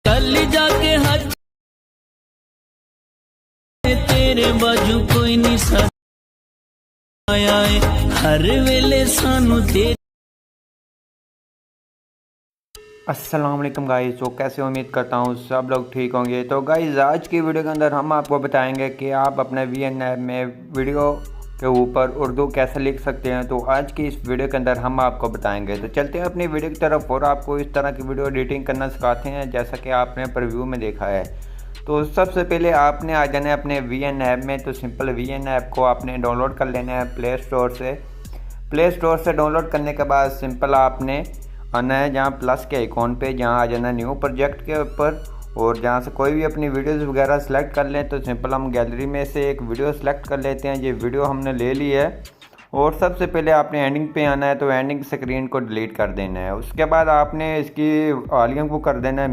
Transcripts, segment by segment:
कल जाके हज तेरे बाजू कोई नहीं आया है हर वेले सानू तेरे। अस्सलाम वालेकुम गाइस। तो कैसे उम्मीद करता हूँ सब लोग ठीक होंगे। तो गाइस आज की वीडियो के अंदर हम आपको बताएंगे कि आप अपने VN ऐप में वीडियो के ऊपर उर्दू कैसे लिख सकते हैं। तो आज की इस वीडियो के अंदर हम आपको बताएंगे। तो चलते हैं अपनी वीडियो की तरफ और आपको इस तरह की वीडियो एडिटिंग करना सिखाते हैं जैसा कि आपने प्रीव्यू में देखा है। तो सबसे पहले आपने आ जाना है अपने VN ऐप में। तो सिंपल VN ऐप को आपने डाउनलोड कर लेना है प्ले स्टोर से डाउनलोड करने के बाद सिंपल आपने आना है जहाँ प्लस के आइकॉन पे, जहाँ आ जाना न्यू प्रोजेक्ट के ऊपर और जहाँ से कोई भी अपनी वीडियोस वगैरह सेलेक्ट कर लें। तो सिंपल हम गैलरी में से एक वीडियो सेलेक्ट कर लेते हैं। ये वीडियो हमने ले ली है और सबसे पहले आपने एंडिंग पे आना है। तो एंडिंग स्क्रीन को डिलीट कर देना है। उसके बाद आपने इसकी वॉल्यूम को कर देना है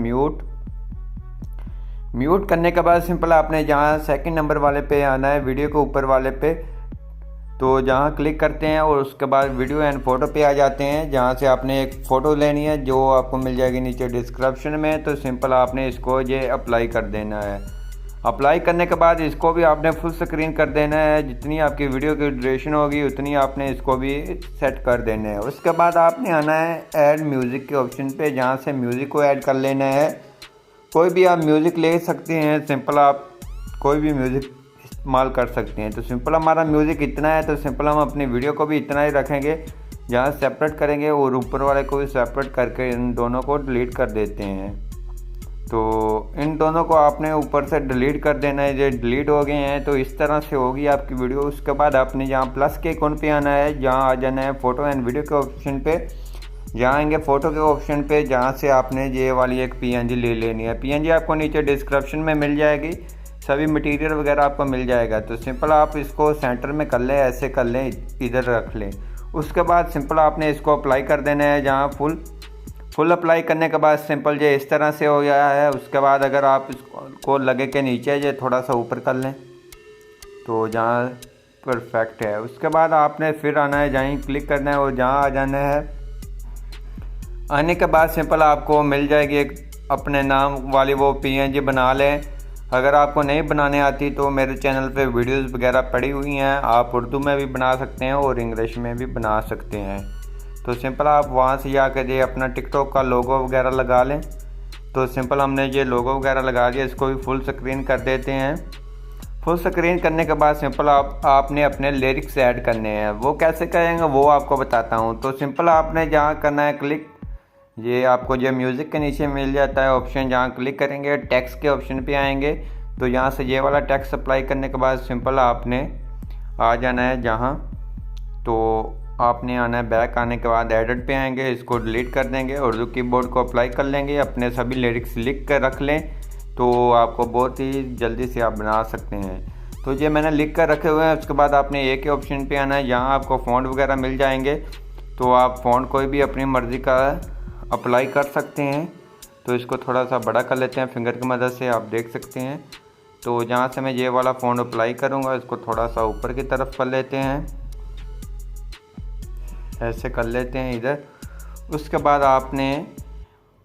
म्यूट करने के बाद सिंपल आपने जहाँ सेकंड नंबर वाले पे आना है, वीडियो के ऊपर वाले पे, तो जहाँ क्लिक करते हैं और उसके बाद वीडियो एंड फोटो पे आ जाते हैं जहाँ से आपने एक फ़ोटो लेनी है जो आपको मिल जाएगी नीचे डिस्क्रिप्शन में। तो सिंपल आपने इसको ये अप्लाई कर देना है। अप्लाई करने के बाद इसको भी आपने फुल स्क्रीन कर देना है। जितनी आपकी वीडियो की ड्यूरेशन होगी उतनी आपने इसको भी सेट कर देना है। उसके बाद आपने आना है ऐड म्यूज़िक के ऑप्शन पे, जहाँ से म्यूज़िक को ऐड कर लेना है। कोई भी आप म्यूज़िक ले सकते हैं, सिंपल आप कोई भी म्यूज़िक इस्तेमाल कर सकते हैं। तो सिंपल हमारा म्यूज़िक इतना है तो सिंपल हम अपनी वीडियो को भी इतना ही रखेंगे, जहाँ सेपरेट करेंगे और ऊपर वाले को भी सेपरेट करके इन दोनों को डिलीट कर देते हैं। तो इन दोनों को आपने ऊपर से डिलीट कर देना है। ये डिलीट हो गए हैं तो इस तरह से होगी आपकी वीडियो। उसके बाद आपने जहाँ प्लस के आइकॉन पे आना है, जहाँ आ जाना है फ़ोटो एंड वीडियो के ऑप्शन पे, जहाँ आएंगे फ़ोटो के ऑप्शन पे, जहाँ से आपने ये वाली एक PNG ले लेनी है। PNG आपको नीचे डिस्क्रिप्शन में मिल जाएगी, सभी मटेरियल वगैरह आपको मिल जाएगा। तो सिंपल आप इसको सेंटर में कर लें, ऐसे कर लें, इधर रख लें। उसके बाद सिंपल आपने इसको अप्लाई कर देना है। जहाँ फुल अप्लाई करने के बाद सिंपल ये इस तरह से हो गया है। उसके बाद अगर आप इसको लगे के नीचे ये थोड़ा सा ऊपर कर लें तो जहाँ परफेक्ट है। उसके बाद आपने फिर आना है, जहाँ क्लिक करना है और जहाँ आ जाना है। आने के बाद सिंपल आपको मिल जाएगी एक अपने नाम वाली वो PNG बना लें। अगर आपको नहीं बनाने आती तो मेरे चैनल पे वीडियोस वगैरह पड़ी हुई हैं, आप उर्दू में भी बना सकते हैं और इंग्लिश में भी बना सकते हैं। तो सिंपल आप वहाँ से जाकर ये अपना टिकटॉक का लोगो वगैरह लगा लें। तो सिंपल हमने ये लोगो वगैरह लगा दिया, इसको भी फुल स्क्रीन कर देते हैं। फुल स्क्रीन करने के बाद सिंपल आपने अपने लिरिक्स ऐड करने हैं। वो कैसे करेंगे वो आपको बताता हूँ। तो सिंपल आपने जहाँ करना है क्लिक, ये आपको जो म्यूज़िक के नीचे मिल जाता है ऑप्शन, जहाँ क्लिक करेंगे टेक्स्ट के ऑप्शन पे आएंगे। तो यहाँ से ये वाला टेक्स्ट अप्लाई करने के बाद सिंपल आपने आ जाना है जहाँ, तो आपने आना है बैक। आने के बाद एडिट पे आएंगे, इसको डिलीट कर देंगे, उर्दू कीबोर्ड को अप्लाई कर लेंगे, अपने सभी लिरिक्स लिख कर रख लें तो आपको बहुत ही जल्दी से आप बना सकते हैं। तो ये मैंने लिख कर रखे हुए हैं। उसके बाद आपने एक के ऑप्शन पे आना है, जहाँ आपको फ़ॉन्ट वगैरह मिल जाएंगे। तो आप फ़ॉन्ट कोई भी अपनी मर्ज़ी का अप्लाई कर सकते हैं। तो इसको थोड़ा सा बड़ा कर लेते हैं फिंगर की मदद से, आप देख सकते हैं। तो जहाँ से मैं ये वाला फ़ॉन्ट अप्लाई करूँगा इसको थोड़ा सा ऊपर की तरफ कर लेते हैं, ऐसे कर लेते हैं इधर। उसके बाद आपने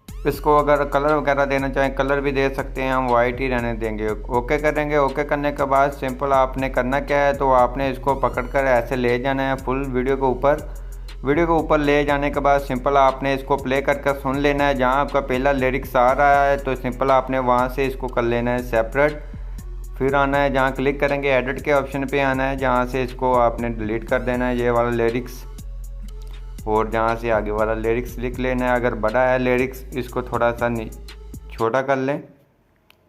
इसको अगर कलर वगैरह देना चाहें कलर भी दे सकते हैं, हम वाइट ही रहने देंगे। ओके करेंगे। ओके करने के बाद सिंपल आपने करना क्या है, तो आपने इसको पकड़ कर ऐसे ले जाना है फुल वीडियो के ऊपर ले जाने के बाद सिंपल आपने इसको प्ले करके सुन लेना है। जहाँ आपका पहला लिरिक्स आ रहा है तो सिंपल आपने वहाँ से इसको कर लेना है सेपरेट। फिर आना है जहाँ क्लिक करेंगे एडिट के ऑप्शन पे आना है, जहाँ से इसको आपने डिलीट कर देना है ये वाला लिरिक्स और जहाँ से आगे वाला लिरिक्स लिख लेना है। अगर बड़ा है लिरिक्स इसको थोड़ा सा छोटा कर लें।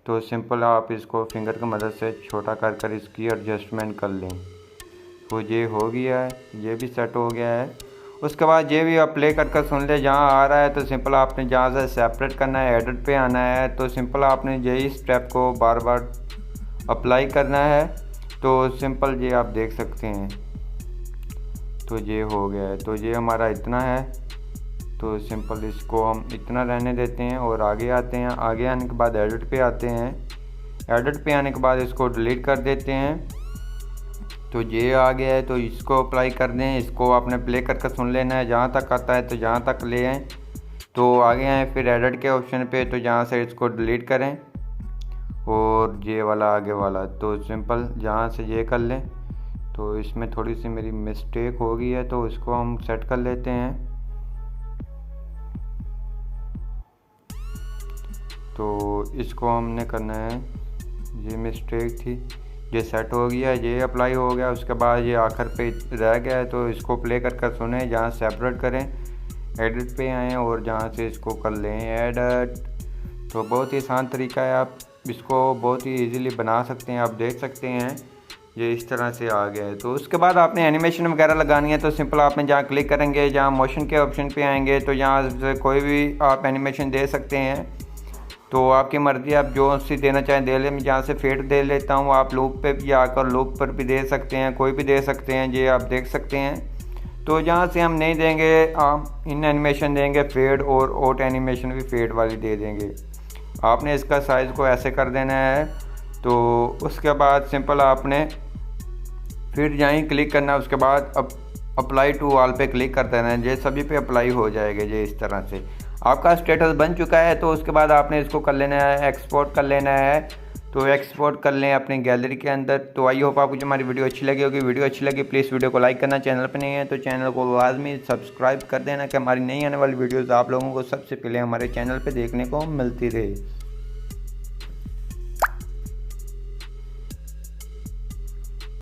तो सिंपल आप इसको फिंगर की मदद से छोटा कर कर इसकी एडजस्टमेंट कर लें। तो ये हो गया है, ये भी सेट हो गया है। उसके बाद ये भी आप प्ले करके सुन ले जहाँ आ रहा है। तो सिंपल आपने जहाँ से सेपरेट करना है एडिट पे आना है। तो सिंपल आपने यही स्टेप को बार बार अप्लाई करना है। तो सिंपल ये आप देख सकते हैं। तो ये हो गया है। तो ये हमारा इतना है। तो सिंपल इसको हम इतना रहने देते हैं और आगे आते हैं। आगे आने के बाद एडिट पे आते हैं। एडिट पे आने के बाद इसको डिलीट कर देते हैं। तो ये आ गया है। तो इसको अप्लाई कर दें। इसको आपने प्ले करके सुन लेना है, जहाँ तक आता है तो जहाँ तक ले आएँ। तो आगे आए फिर एडिट के ऑप्शन पे, तो जहाँ से इसको डिलीट करें और ये वाला आगे वाला, तो सिंपल जहाँ से ये कर लें। तो इसमें थोड़ी सी मेरी मिस्टेक हो गई है, तो इसको हम सेट कर लेते हैं। तो इसको हमने करना है, ये मिस्टेक थी, ये सेट हो गया, ये अप्लाई हो गया। उसके बाद ये आखिर पे रह गया है, तो इसको प्ले कर सुने, जहाँ सेपरेट करें, एडिट पे आएँ और जहाँ से इसको कर लें एडिट। तो बहुत ही आसान तरीका है, आप इसको बहुत ही इजीली बना सकते हैं। आप देख सकते हैं ये इस तरह से आ गया है। तो उसके बाद आपने एनिमेशन वगैरह लगानी है, तो सिंपल आपने जहाँ क्लिक करेंगे, जहाँ मोशन के ऑप्शन पे आएंगे, तो यहाँ से कोई भी आप एनिमेशन दे सकते हैं। तो आपकी मर्ज़ी, आप जो सी देना चाहें दे लें। मैं जहाँ से फेड दे लेता हूँ, आप लूप पे भी आकर लूप पर भी दे सकते हैं, कोई भी दे सकते हैं, ये आप देख सकते हैं। तो जहाँ से हम नहीं देंगे, आप इन एनिमेशन देंगे फेड, और आउट एनिमेशन भी फेड वाली दे देंगे। आपने इसका साइज़ को ऐसे कर देना है। तो उसके बाद सिंपल आपने फिर यहीं क्लिक करना है। उसके बाद अब अप्लाई टू ऑल पे क्लिक कर देना है, ये सभी पे अप्लाई हो जाएगा। ये इस तरह से आपका स्टेटस बन चुका है। तो उसके बाद आपने इसको कर लेना है, एक्सपोर्ट कर लेना है। तो एक्सपोर्ट कर लें अपनी गैलरी के अंदर। तो आई होप आपको जो हमारी वीडियो अच्छी लगी होगी। वीडियो अच्छी लगी प्लीज़ वीडियो को लाइक करना, चैनल पर नहीं है तो चैनल को लाजमी सब्सक्राइब कर देना कि हमारी नई आने वाली वीडियोज़ आप लोगों को सबसे पहले हमारे चैनल पर देखने को मिलती रहे।